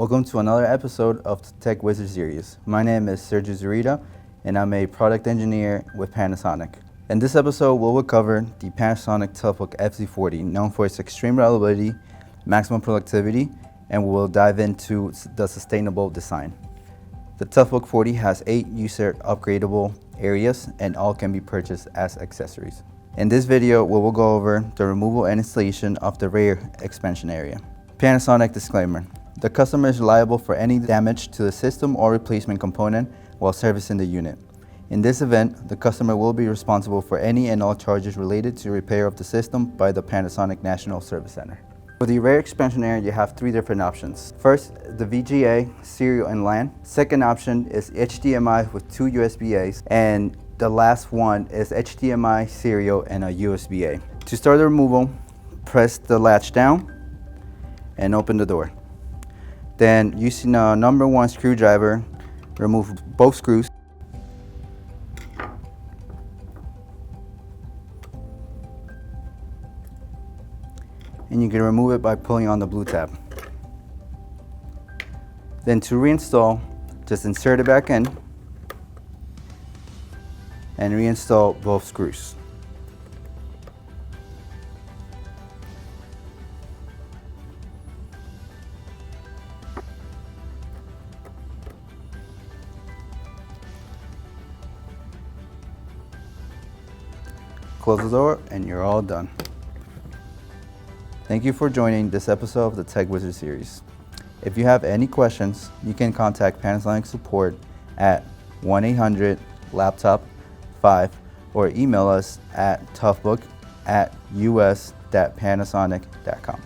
Welcome to another episode of the Tech Wizard series. My name is Sergio Zurita, and I'm a product engineer with Panasonic. In this episode, we will cover the Panasonic TOUGHBOOK FZ40, known for its extreme reliability, maximum productivity, and we will dive into the sustainable design. The TOUGHBOOK 40 has 8 user upgradable areas, and all can be purchased as accessories. In this video, we will go over the removal and installation of the rear expansion area. Panasonic disclaimer. The customer is liable for any damage to the system or replacement component while servicing the unit. In this event, the customer will be responsible for any and all charges related to repair of the system by the Panasonic National Service Center. For the rear expansion area, you have 3 different options. First, the VGA, serial and LAN. Second option is HDMI with 2 USB-As. And the last one is HDMI, serial, and a USB-A. To start the removal, press the latch down and open the door. Then, using a number 1 screwdriver, remove both screws. And you can remove it by pulling on the blue tab. Then to reinstall, just insert it back in and reinstall both screws. Close the door and you're all done. Thank you for joining this episode of the Tech Wizard series. If you have any questions, you can contact Panasonic support at 1-800-LAPTOP-5 or email us at toughbook@us.panasonic.com.